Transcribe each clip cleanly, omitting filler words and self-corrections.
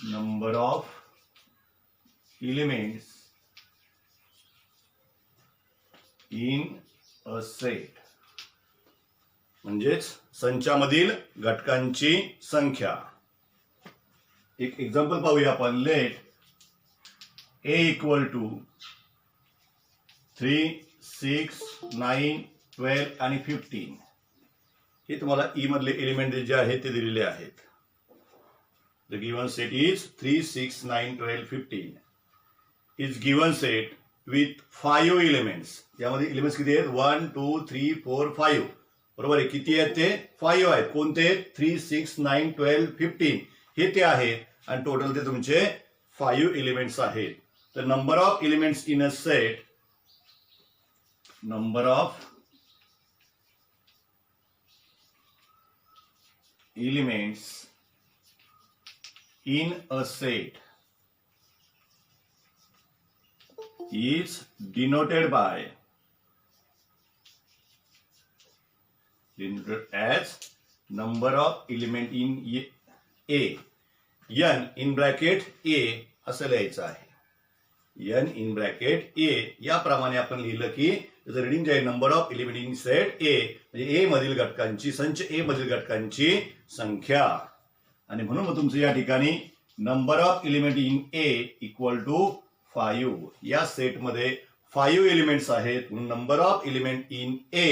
number of elements in a set, म्हणजेच संचामधील घटकांची संख्या. एक एक्झाम्पल पाहूया आपण. लेट a इक्वल टू 3, 6, 9, 12 आणि 15 हे तुम्हाला ई मधले एलिमेंट जे आहेत ते दिलेले आहेत. The given set is 3, 6, 9, 12, 15 is given set with 5 elements. यामध्ये एलिमेंट्स किती आहेत? 1, 2, 3, 4, 5. बरोबर आहे. किती आहेत ते? 5 आहेत. कोणते? 3, 6, 9, 12, 15 हे ते आहेत आणि टोटल ते तुमचे 5 एलिमेंट्स आहेत. The number of elements in a set, number of elements in a set is denoted as number of element in A. n in bracket A असं लिहायचं आहे. n in bracket A याप्रमाणे आपण लिहिलं की त्याचं रीडिंग जे आहे number of element in set A म्हणजे A मधील घटकांची संच A मधील घटकांची संख्या. आणि म्हणून मग तुमचं या ठिकाणी number of element in A equal to 5. या सेटमध्ये 5 एलिमेंट्स आहेत म्हणून number of element in A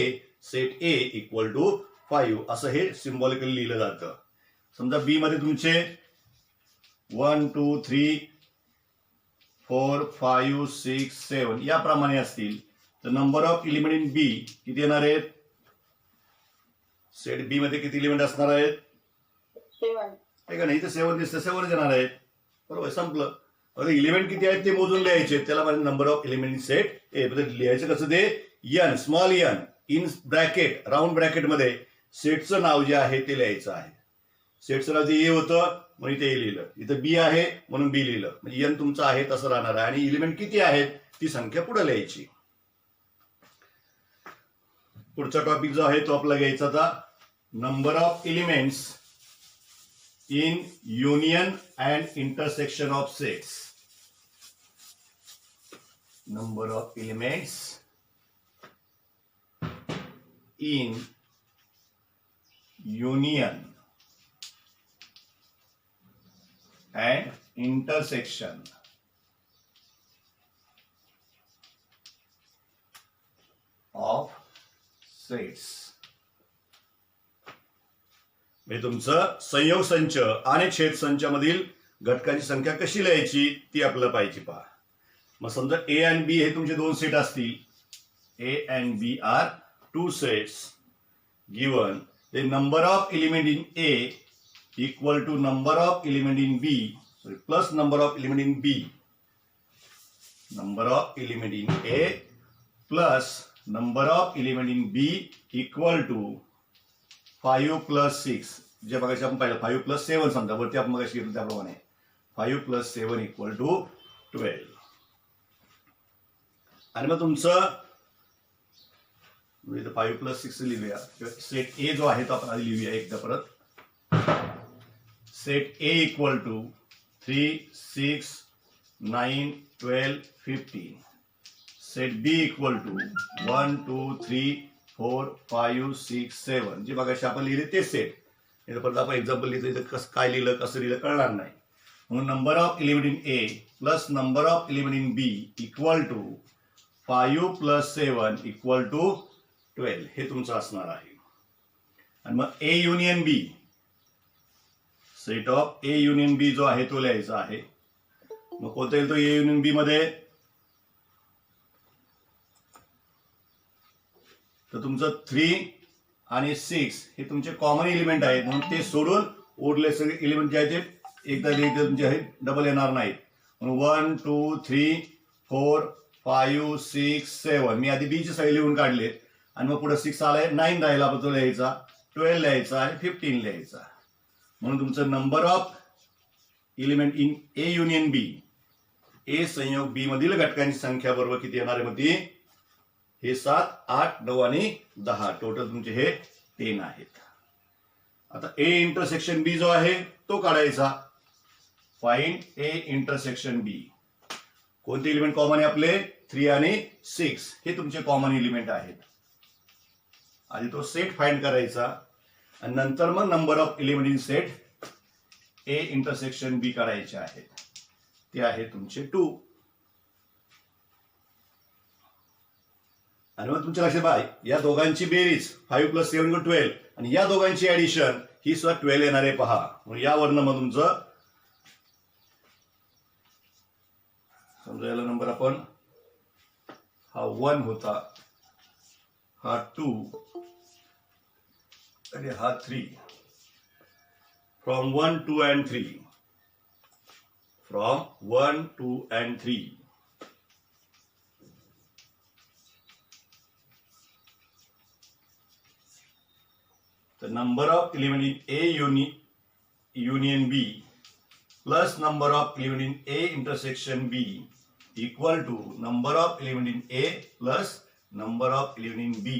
set A equal to 5 असं हे सिम्बॉलिकली लिहिलं जातं. समजा बी मध्ये तुमचे 1, 2, 3, 4, 5, 6, 7 याप्रमाणे असतील तर नंबर ऑफ एलिमेंट इन बी किती येणार आहेत? सेट बी मध्ये किती एलिमेंट असणार आहेत? 7. आहे का नाही? इथे 7 दिसतं, 7 येणार आहेत. बरोबर, संपलं. आता एलिमेंट किती आहेत ते मोजून लिहायचे. त्याला म्हणजे number of element in set ए. लिहायचं कसं ते? n small n in bracket round bracket मध्ये सेटचं नाव जे आहे ते लिहायचं आहे. सेटचं नाव जे ए होतं म्हणून इथे ए लिहिलं, इथं बी आहे म्हणून बी लिहिलं. म्हणजे n तुमचं आहे तसं राहणार आहे आणि एलिमेंट किती आहेत ती संख्या पुढे लिहायची. पुढचा टॉपिक जो आहे तो आपला घ्यायचा आता number of elements in union and intersection of sets. Number of elements in union and intersection of sets. म्हणजे तुमचं संयोग संच आणि छेद संचामधील घटकांची संख्या कशी लिहायची ती आपल्याला पाहिजे. पहा, मग समजा ए आणि बी हे तुमचे दोन सेट असतील. A and B are 2 sets given. The number of element in A equal to number of element in B, sorry, plus number of element in B. Number of element in A plus number of element in B equal to 5 plus 6. जे बघायचं आपण पाहिलं 5 plus 7 समजा वरती आपण मगाशी घेतलं त्याप्रमाणे 5 plus 7 equal to 12. आणि मग तुमचं 5 plus 6 लिहूया. सेट ए जो आहे तो आपण आधी लिहूया एकदा परत. Set A equal to 3, 6, 9, 12, 15. Set B equal to 1, 2, 3, 4, 5, 6, 7. जे बघायचे आपण लिहिले ते सेट. इथं परत आपण एक्झाम्पल लिहिलं, इथं कसं काय लिहिलं कसं लिहिलं कळणार नाही. म्हणून number of element in A plus number of element in B equal to 5 plus 7 equal to 12 हे तुमचं असणार आहे. आणि मग A union B set of A union B जो आहे तो लिहायचा आहे. मग कोणता येईल तो ए युनियन बी मध्ये? तर तुमचं 3 आणि 6 हे तुमचे कॉमन एलिमेंट आहेत म्हणून ते सोडून उरले सगळे एलिमेंट जे आहेत ते एकदा लिहिते तुमचे आहेत डबल येणार नाहीत. म्हणून 1, 2, 3, 4, 5, 6, 7 मी आधी बी चे सगळे लिहून काढले आणि मग पुढे 6 आलाय 9 राहिला आपण तो लिहायचा, 12 लिहायचा आणि 15 लिहायचा. म्हणून तुमचं number of element in A union B A संयोग बी मधील घटकांची संख्या बरोबर किती येणार आहे? मग ती हे 7, 8, 9 आणि 10 टोटल तुमचे हे 10 आहेत. आता ए इंटरसेक्शन बी जो आहे तो काढायचा. फाइंड ए इंटरसेक्शन बी. कोणते एलिमेंट कॉमन आहे आपले? 3 आणि 6 हे तुमचे कॉमन एलिमेंट आहेत. आधी तो सेट फाइंड करायचा आणि नंतर मग number of element in set A intersection B काढायचे आहेत. ते आहे तुमचे 2. आणि मग तुमच्या लक्षात बाय या दोघांची बेरीज 5 + 7 = 12 आणि या दोघांची ऍडिशन ही सुद्धा 12 येणार आहे पहा. म्हणून यावरनं मग तुमचं समजा याला नंबर आपण हा 1 होता, हा 2 आणि हा 3. From 1, 2 and 3. From 1, 2 and 3. The number of element in A union B plus number of element in A intersection B equal to number of element in A plus number of element in B.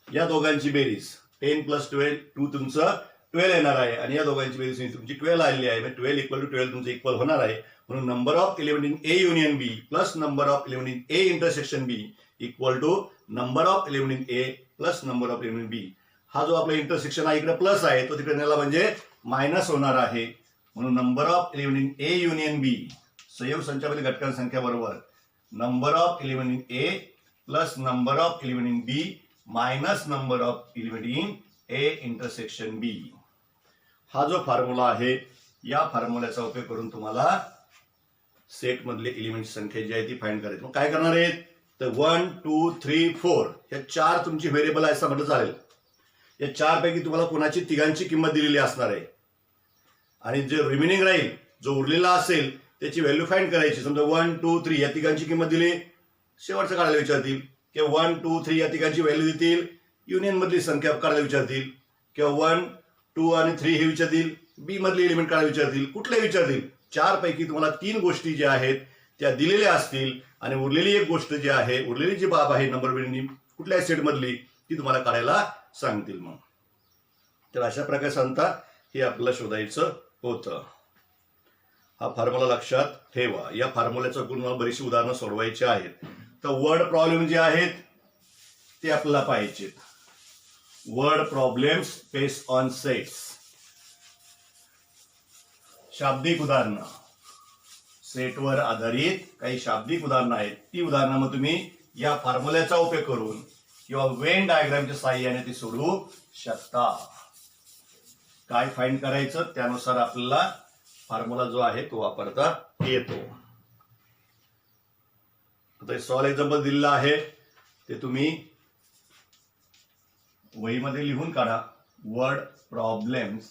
या दोघांची बेरीज 10 + 12 2 तुमचं 12 येणार आहे आणि या दोघांची बेरीज तुमची 12 आलेली आहे. 12 = 12 तुमचं इक्वल होणार आहे. म्हणून number of element in A union B plus number of element in A intersection B equal to number of element in A plus number of element B. हा जो आपला इंटरसेक्शन आहे इकडे प्लस आहे तो तिकडे नेला म्हणजे मायनस होणार आहे. म्हणून number of element in A union B संयोग संचामधील घटकांची संख्या बरोबर number of element in A plus number of element in B minus number of element in A intersection B. हा जो फॉर्म्युला आहे या फॉर्म्युल्याचा उपयोग करून तुम्हाला सेट मधले एलिमेंटची संख्या जी आहे ती फाइंड करायची. मग काय करणार आहेत तर 1, 2, 3, 4 या 4 तुमची व्हेरिएबल आहे असं म्हटलं चालेल. या 4 पैकी तुम्हाला कोणाची तिघांची किंमत दिलेली असणार आहे आणि जे रिमेनिंग राहील जो उरलेला असेल त्याची व्हॅल्यू फाइंड करायची. समजा 1, 2, 3 या तिघांची किंमत दिली शेवटचं काढायला विचारतील किंवा 1, 2, 3 या तिघांची व्हॅल्यू देतील युनियन मधली संख्या काढायला विचारतील किंवा 1, 2 आणि 3 हे विचारतील बी मधले एलिमेंट काढायला विचारतील कुठले विचारतील. 4 पैकी तुम्हाला 3 गोष्टी ज्या आहेत त्या दिलेल्या असतील आणि उरलेली एक गोष्ट जी आहे उरलेली जी बाब आहे नंबर बेरीज कुठल्या सेट मधली ती तुम्हाला काढायला सांगतील. मग तर अशा प्रकारे सांगता हे आपल्याला शोधायचं होतं. हा फॉर्म्युला लक्षात ठेवा. या फॉर्म्युल्याचा तुम्हाला बरीचशी उदाहरणं सोडवायची आहेत. तर वर्ड प्रॉब्लेम जे आहेत ते आपल्याला पाहिजेत. Word problems based on sets. शाब्दिक उदाहरणं सेटवर आधारित काही शाब्दिक उदाहरणं आहेत. ती उदाहरणं मग तुम्ही या फॉर्म्युल्याचा उपयोग करून किंवा वेन डायग्रामच्या साहाय्याने ती सोडवू शकता. काय फाइंड करायचं त्यानुसार आपल्याला फॉर्म्युला जो आहे तो वापरता येतो. आता सॉल्व एक्झाम्पल दिलेलं आहे ते तुम्ही वहीमध्ये लिहून काढा. Word problems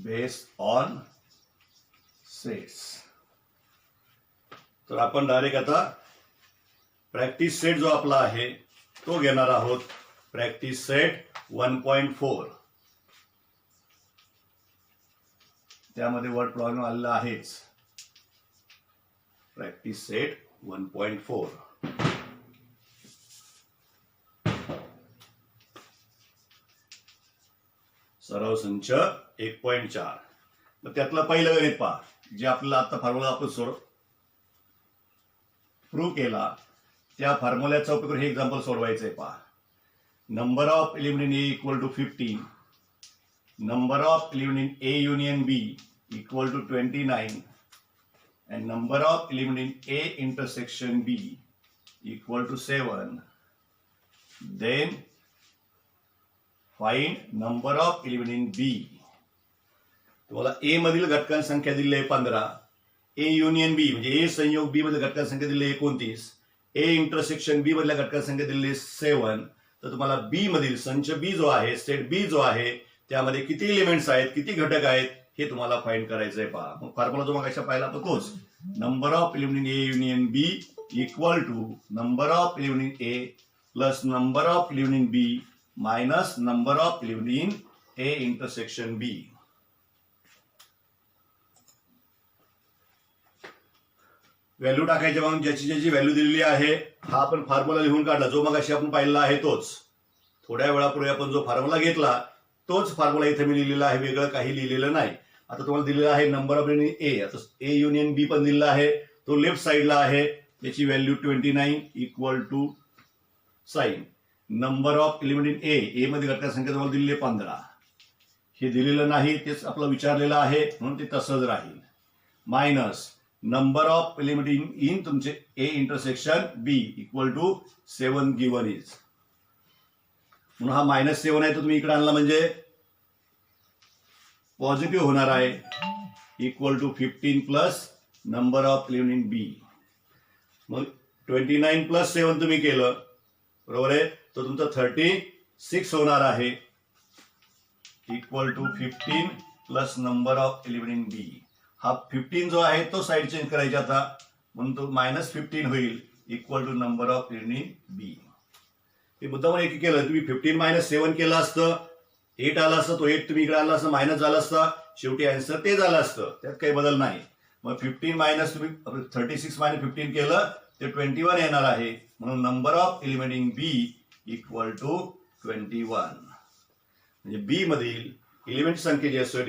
based on sets. तर आपण डायरेक्ट आता प्रॅक्टिस सेट जो आपला आहे तो घेणार आहोत. प्रॅक्टिस सेट 1.4 त्यामध्ये वर्ड प्रॉब्लेम आलेला आहेच. प्रॅक्टिस सेट 1.4 सराव संच 1.4. मग त्यातलं पहिलं गणित पहा जे आपल्याला आता फॉर्म्युला आपण प्रूव्ह केला त्या फॉर्म्युल्याचा उपयोग करून हे एक्झाम्पल सोडवायचं आहे. पहा number of element in A equal to 15. Number of element in A union B equal to 29 and number of element in A intersection B equal to 7. Then find number of element in B. तुम्हाला A मधील घटकांची संख्या दिली आहे 15. A union B म्हणजे A संयोग B मधील घटकांची संख्या दिली आहे 29. A इंटरसेक्शन B मधल्या घटकांची संख्या दिली आहे 7. तर तुम्हाला B मधील संच B जो आहे सेट B जो आहे त्यामध्ये किती एलिमेंट्स आहेत किती घटक आहेत हे तुम्हाला फाइंड करायचं आहे. पहा मग फॉर्म्युला जो मगाशी पाहिला आपण तोच number of element in A union B equal to number of element in A plus number of element in B minus number of element in A intersection B. Value टाकायच्या मग ज्याची ज्याची व्हॅल्यू दिलेली आहे हा आपण फॉर्म्युला लिहून काढला जो मगाशी आपण पाहिला आहे तोच. थोड्या वेळापूर्वी आपण जो फॉर्म्युला घेतला तोच फॉर्म्युला इथे मी लिहिलेला आहे, वेगळं काही लिहिलेलं नाही. आता तुम्हाला दिलेला आहे नंबर ऑफ एलिमेंट ए. आता ए युनियन बी पण दिलेला आहे, तो लेफ्ट साईडला आहे, त्याची value 29 equal to sign number of element in A मध्ये घटक संख्या तुम्हाला दिलेली 15. हे दिलेलं नाही, तेच आपलं विचारलेलं आहे म्हणून ते तसंच राहील. Minus number of element in तुमचे A intersection B equal to 7 given is. म्हणून हा -7 आहे, तो तुम्ही इकडे आणला म्हणजे पॉझिटिव्ह होणार आहे, equal to 15 plus number of element in B. मग 29 प्लस 7 तुम्ही केलं बरोबर आहे, तो तुमचा 36 होणार आहे, equal to 15 plus number of element in B. हा 15 जो आहे तो साइड चेंज करायचा आता, म्हणून तो -15 होईल, equal to number of element in B. हे मुद्दाम एक केलं तुम्ही, 15 - 7 केलं असतं, 8 आला असतं, तो 8 तुम्ही इकडे आला असतं, मायनस झाला असता, शेवटी आन्सर ते झालं असतं, त्यात काही बदल नाही. मग 15 मायनस तुम्ही 36 - 15 केलं ते 21 येणार आहे, म्हणून number of element in B equal to 21. म्हणजे बी मधील एलिमेंट संख्या जी असते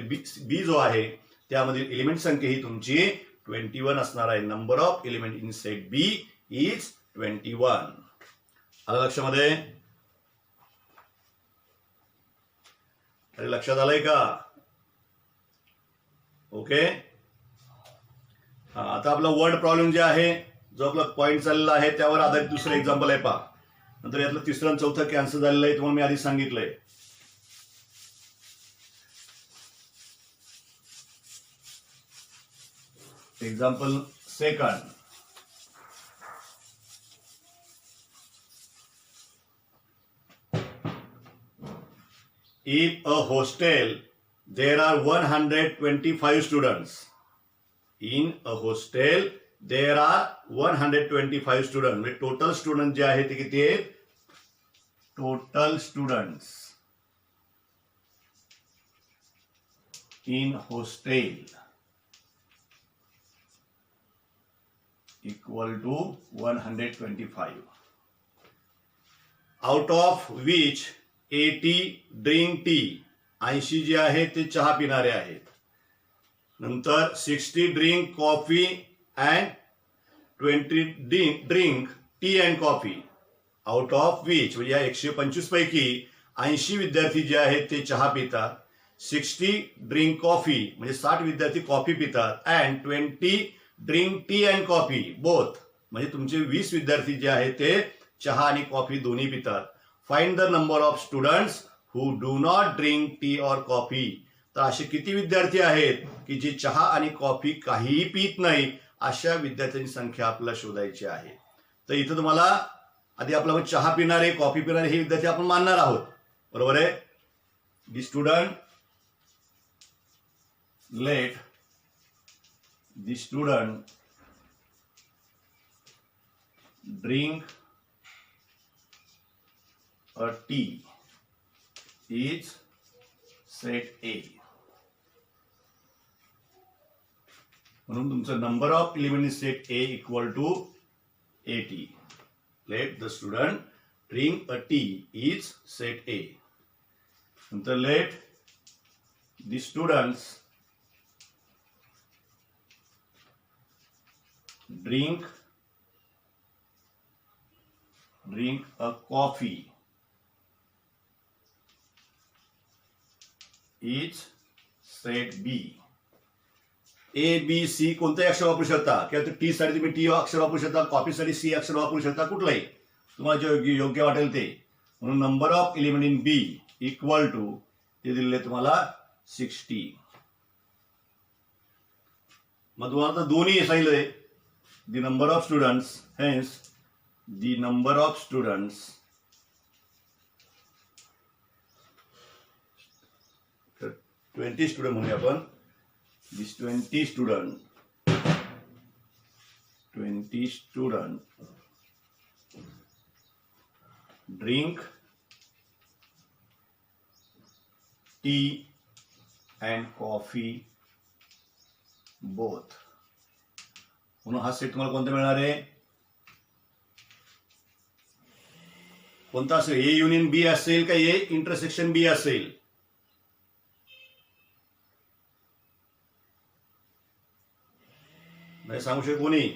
बी जो आहे त्यामधील एलिमेंट संख्या ही तुमची 21 असणार आहे. Number of element in set B is 21. आलं लक्षामध्ये? अरे लक्षात आलंय का? ओके. आता आपला वर्ड प्रॉब्लेम जे आहे, जो आपला पॉइंट चाललेला आहे त्यावर आधारित दुसरं एक्झाम्पल आहे पहा. नंतर यातलं तिसरं आणि चौथं कॅन्सल झालेलं आहे, तुम्हाला मी आधी सांगितलंय. Example second. If a hostel there are 125 students. In a hostel there are 125 students. म्हणजे टोटल स्टुडंट जे आहे ते किती आहेत? Total students in hostel equal to 125. Out of which 80 drink tea. 80 जे आहे ते चहा पिणारे आहेत. नंतर 60 drink coffee and 20 drink tea and coffee. Out of which म्हणजे या 125 पैकी 80 विद्यार्थी जे आहेत ते चहा पितात, 60 drink coffee म्हणजे 60 विद्यार्थी कॉफी पितात, and 20 drink tea and coffee both म्हणजे तुमचे 20 विद्यार्थी जे आहेत ते चहा आणि कॉफी दोन्ही पितात. Find the number of students who do not drink tea और कॉफी. तर असे किती विद्यार्थी आहेत की जे चहा आणि कॉफी काहीही पित नाही, अशा विद्यार्थ्यांची संख्या आपल्याला शोधायची आहे. तर इथं तुम्हाला आधी आपला चहा पिणारे कॉफी पिणारे हे विद्यार्थी आपण मानणार आहोत, बरोबर आहे. The student let the student drink a tea is set A. म्हणून तुमचं number of element in set A equal to 80. Let the student drink a tea is set A. नंतर let the students drink a coffee is set B. A, B, C कोणतेही अक्षर वापरू शकता, किंवा T साठी तुम्ही टी अक्षर वापरू शकता, कॉफी साठी सी अक्षर वापरू शकता, कुठलाही तुम्हाला जे योग्य वाटेल ते. म्हणून number of element in B equal to ते दिलेले तुम्हाला 60. मग तुम्हाला दोन्ही सांगितले. The number of students, hence the number of students तर 20 स्टुडंट म्हणूया आपण. This 20 student drink tea and coffee both. म्हणून हा सेट तुम्हाला कोणता मिळणार आहे? कोणता असेल? ए युनियन बी असेल का ए इंटरसेक्शन बी असेल? नाही सांगू शकत कोणी?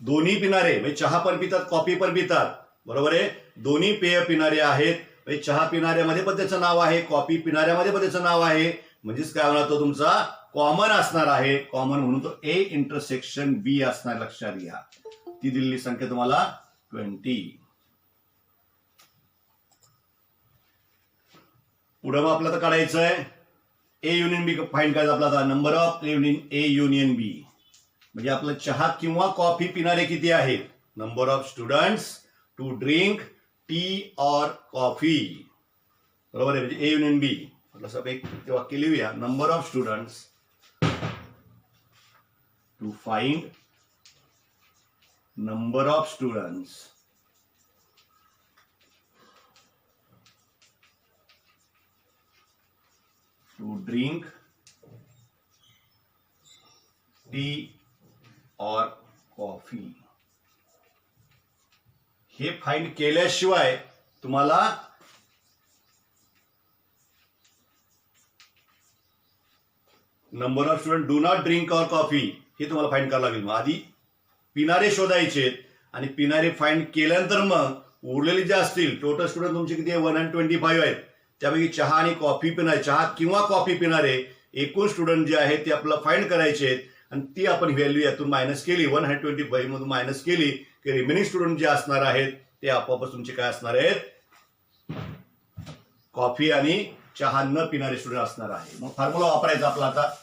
दोन्ही पिणारे म्हणजे चहा पण पितात, कॉफी पण पितात, बरोबर आहे. दोन्ही पेय पिणारे आहेत. म्हणजे चहा पिणाऱ्यामध्ये पण त्याचं नाव आहे, कॉफी पिणाऱ्यामध्ये पण त्याचं नाव आहे. म्हणजेच काय होणार? तो तुमचा कॉमन असणार आहे. कॉमन म्हणून तो ए इंटरसेक्शन बी असणार. लक्षात घ्या. ती दिलेली संख्या तुम्हाला 20. पुढे मग आपल्याला काढायचं आहे ए युनियन बी. फाइंड करायचं आपल्याला number of union A union B. म्हणजे आपलं चहा किंवा कॉफी पिणारे किती आहेत? Number of students to drink tea और कॉफी. बरोबर आहे. म्हणजे ए युनियन बी. मतलब एक वाक्य लिहूया. Number of students to find number of students to drink tea और कॉफी. हे फाइंड केल्याशिवाय तुम्हाला number of student do not drink और कॉफी हे तुम्हाला फाइंड करावं लागेल. आधी पिणारे शोधायचे आणि पिणारे फाइंड केल्यानंतर मग उरलेले जे असतील, टोटल स्टुडंट तुमचे किती आहे? 125 आहेत. त्यापैकी चहा आणि कॉफी पिणारे, चहा किंवा कॉफी पिणारे एकूण स्टुडंट जे आहेत ते आपल्याला फाइंड करायचे आहेत. आणि ती आपण व्हॅल्यू यातून मायनस केली, 125 मधून मायनस केली की रिमेनिंग स्टुडंट जे असणार आहेत ते आपोआपच तुमचे काय असणार आहेत? कॉफी आणि चहा न पिणारे स्टुडंट असणार आहे. मग फॉर्म्युला वापरायचा आपला आता.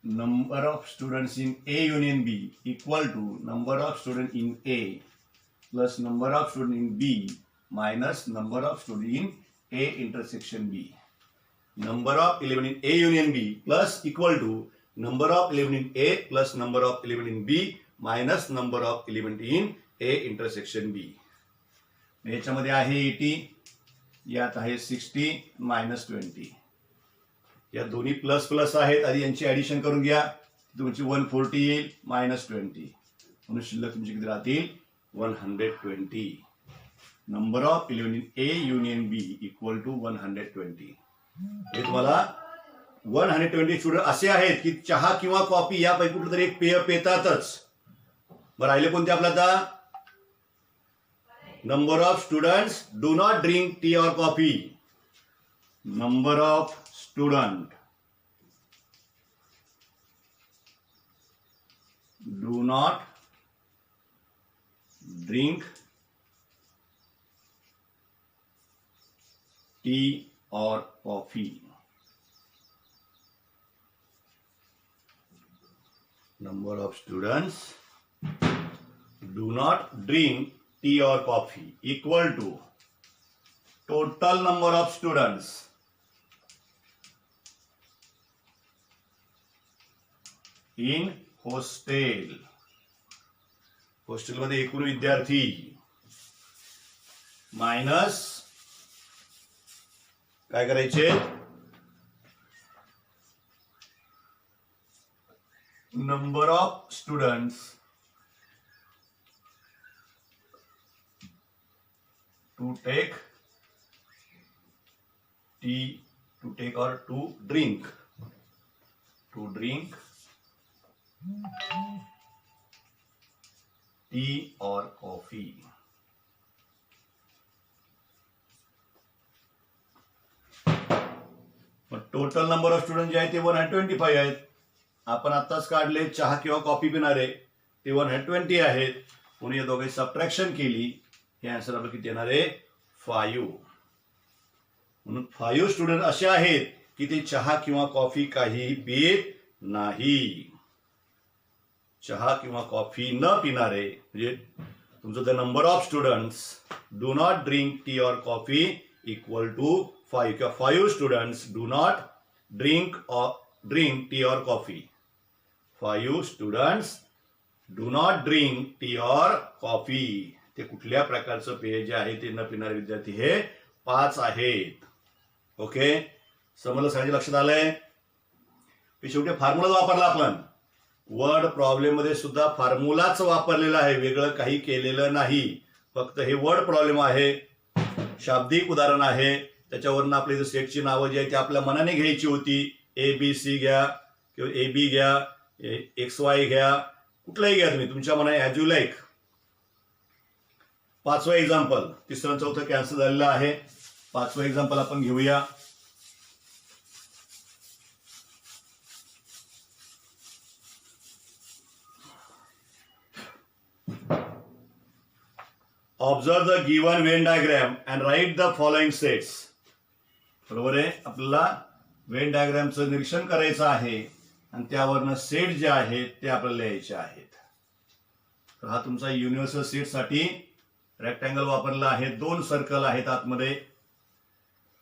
Number of students in A union B equal to number of student in A plus number of student in B minus number of student in A intersection B. Number of element in A union B plus equal to number of element in A plus number of element in B minus number of element in A intersection B. याच्यामध्ये आहे 80, यात आहे 60 minus 20. या दोन्ही plus plus आहेत. आधी यांची addition करून घ्या. तुमची 140 येईल मायनस 20 म्हणून शिल्लक तुमची किती राहतील? 120. Number of element in A union B equal to 120. हे तुम्हाला 120 स्टुडंट असे आहेत की चहा किंवा कॉफी यापैकी कुठलं तरी एक पेय पितातच. बरं, राहिले कोणते आपला आता? Number of students do not drink tea और coffee. Number of student do not drink tea और coffee. Number of students do not drink tea और coffee equal to total number of students in hostel. हॉस्टेलमध्ये एकूण विद्यार्थी minus काय करायचे? Number of students to take tea to take और to drink tea और coffee. Total number of student जे आहे ते 125 आहेत. आपण आताच काढले चहा किंवा कॉफी पिणारे ते 120 आहेत. म्हणून या दोघे सबट्रॅक्शन केली. हे आन्सर आपलं किती येणार आहे? 5. म्हणून 5 स्टुडंट असे आहेत की ते चहा किंवा कॉफी काही पित नाही. चहा किंवा कॉफी न पिणारे म्हणजे तुमचं the number of students do not drink tea और कॉफी इक्वल टू 5 किंवा 5 students do not drink tea और coffee. 5 students do not drink tea और कॉफी. ते कुठल्या प्रकारचं पेय जे आहे ते न पिणारे विद्यार्थी हे 5 आहेत. ओके, समजलं? सगळ्यांच्या लक्षात आलंय? शेवटी फॉर्म्युला वापरला आपण. वर्ड प्रॉब्लेम मध्ये सुद्धा फॉर्म्युलाच वापरलेला आहे, वेगळं काही केलेलं नाही. फक्त हे वर्ड प्रॉब्लेम आहे, शाब्दिक उदाहरण आहे. त्याच्यावरनं आपली सेटची नावं जी आहे ती आपल्या मनाने घ्यायची होती. ABC घ्या किंवा AB घ्या, XY घ्या, कुठलाही घ्या तुम्ही तुमच्या मनाने, ॲज यू लाईक. 5वं एक्झाम्पल, 3रं आणि 4थं कॅन्सल झालेलं आहे. 5वं एक्झाम्पल आपण घेऊया. Observe the given Venn diagram and write the following sets. बरोबर आहे, आपल्याला वेन डायग्रामचं निरीक्षण करायचं आहे आणि त्यावरनं सेट जे आहेत ते आपल्याला लिहायचे आहेत. तर हा तुमचा युनिव्हर्सल सेटसाठी रेक्टँगल वापरला आहे. 2 सर्कल आहेत आतमध्ये,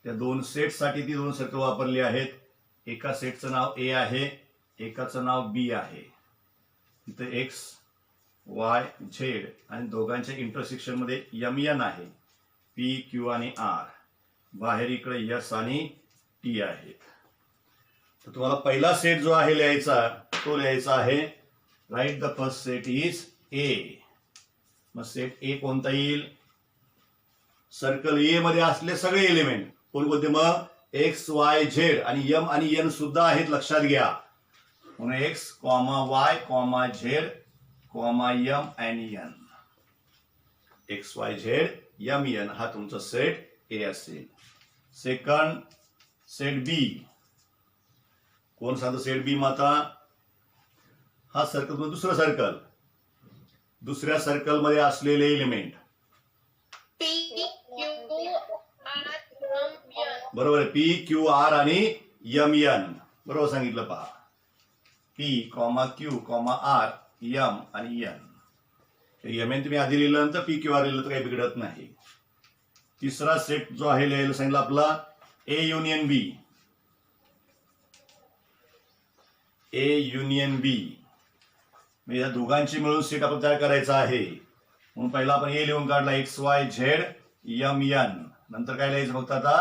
त्या 2 सेटसाठी ती 2 सर्कल वापरली आहेत. एका सेटचं नाव A आहे, एकाचं नाव B आहे. इथे X, Y, Z आणि दोघांच्या इंटरसेक्शन मध्ये MN आहे. P, Q आणि R. बाहेर इकडे S आणि T आहेत. तर तुम्हाला पहिला सेट जो आहे लिहायचा तो लिहायचा आहे. Write the first set is A. मग सेट A कोणता येईल? सर्कल A मध्ये असले सगळे एलिमेंट कोणकोणते? मग X, Y, Z आणि M आणि N सुद्धा आहेत, लक्षात घ्या. म्हणून X, Y, Z, M आणि N. X, Y, Z, M, N हा तुमचा सेट A असेल. Second set B. कोण सांगतो सेट B माता? हा सर्कल दुसरं सर्कल, दुसऱ्या सर्कल मध्ये असलेले एलिमेंट. बरोबर आहे, P, Q, R आणि M, N. बरोबर सांगितलं पहा. P, Q, R, M आणि N. MN तुम्ही आधी लिहिलं नंतर P, Q, R लिहिलं तर काही बिघडत नाही. तिसरा सेट जो आहे लिहायला सांगितलं आपला A union B. A union B म्हणजे या दोघांची मिळून सेट आपण तयार करायचा आहे. म्हणून पहिला आपण A लिहून काढला, X, Y, Z, M, N. नंतर काय लिहायचं फक्त आता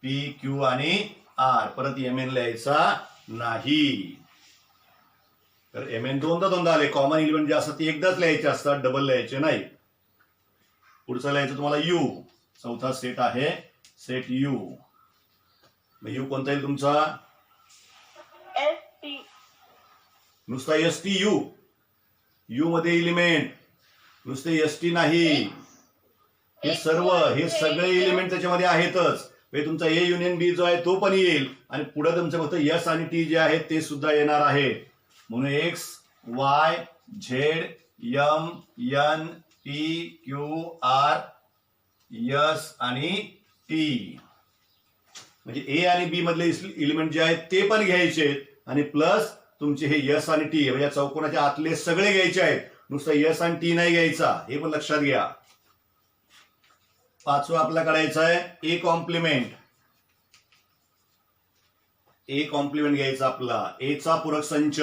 P, Q आणि R. परत MN लिहायचा नाही. तर MN दोनदा आले. कॉमन एलिमेंट जे असतात ते एकदाच लिहायचे असतात, डबल लिहायचे नाही. पुढचा लिहायचं तुम्हाला U. चौथा सेट आहे सेट U. U कोणता येईल तुमचा? ST. नुसता ST U. U मध्ये एलिमेंट नुसते ST नाही, हे सगळे एलिमेंट त्याच्यामध्ये आहेतच. तुमचा A युनियन B जो आहे तो पण येईल आणि पुढे तुमचं फक्त S आणि T जे आहेत ते सुद्धा येणार आहेत. म्हणून X, Y, Z, M, N, P, Q, R, S आणि T. म्हणजे A आणि B मधले एलिमेंट जे आहेत ते पण घ्यायचे आणि प्लस तुमचे हे S आणि T म्हणजे चौकोनाच्या आतले सगळे घ्यायचे आहेत. नुसतं S आणि T नाही घ्यायचा, हे पण लक्षात घ्या. पाचवा आपला काढायचा आहे A कॉम्प्लिमेंट. A कॉम्प्लिमेंट घ्यायचा आपला. A चा पूरक संच.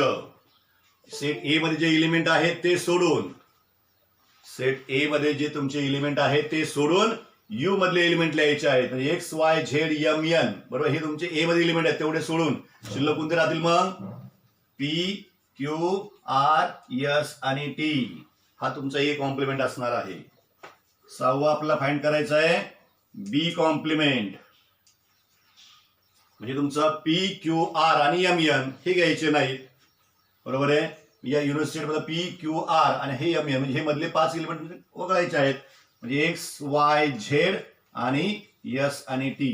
सेट A मध्ये जे एलिमेंट आहेत ते सोडून, सेट A मध्ये जे तुमचे एलिमेंट आहेत ते सोडून U मधले एलिमेंट लिहायचे आहेत. X, Y, Z, M, N. बरोबर, हे तुमचे A मध्ये एलिमेंट आहेत तेवढे सोडून शिल्लक कोणते राहतील मग? P, Q, R, S आणि T. हा तुमचा A कॉम्प्लिमेंट असणार आहे. सहावा आपला फाइंड करायचा आहे B कॉम्प्लिमेंट. म्हणजे तुमचा P, Q, R आणि M, N हे घ्यायचे नाहीत. बरोबर आहे. या युनिव्हर्सिटी मध्ये P, Q, R आणि हे M, N म्हणजे हे मधले 5 एलिमेंट वगळायचे आहेत. म्हणजे X, Y, Z आणि S आणि T.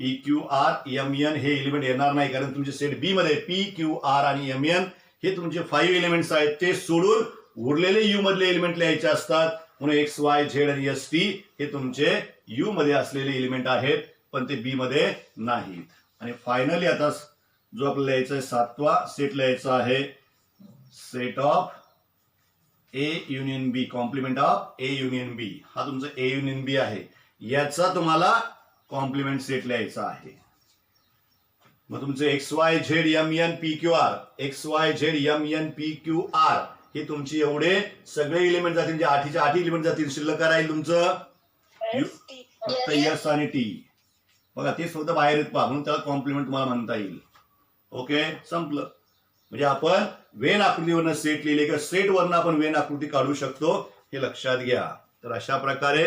P, Q, R, M, N हे एलिमेंट येणार नाही, कारण तुमचे सेट B मध्ये P, Q, R आणि M, N हे तुमचे 5 एलिमेंट्स आहेत. ते सोडून उरलेले U मधले एलिमेंट लिहायचे असतात. म्हणून X, Y, Z आणि S, T हे तुमचे U मध्ये असलेले एलिमेंट आहेत, पण ते B मध्ये नाहीत. आणि फायनली आता जो आपल्याला लिहायचा आहे 7वा सेट लिहायचा आहे set of A union B. Complement of A union B. हा तुमचा A युनियन B आहे. याचा तुम्हाला कॉम्प्लिमेंट सेट लिहायचा आहे. मग तुमचे X, Y, Z, M, N, P, Q, R. X, Y, Z, M, N, P, Q, R हे तुमचे एवढे सगळे एलिमेंट जातील, जे 8च्या 8 एलिमेंट जातील. शिल्लक राहील तुमचं फक्त S आणि T. बघा ते सुद्धा बाहेर येत पहा, म्हणून त्याला कॉम्प्लिमेंट तुम्हाला म्हणता येईल. ओके, संपलं. म्हणजे आपण वेन आकृतीवरनं सेट लिहिले किंवा सेटवरनं आपण वेन आकृती काढू शकतो, हे लक्षात घ्या. तर अशा प्रकारे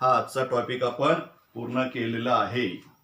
हा आजचा टॉपिक आपण पूर्ण केलेला आहे.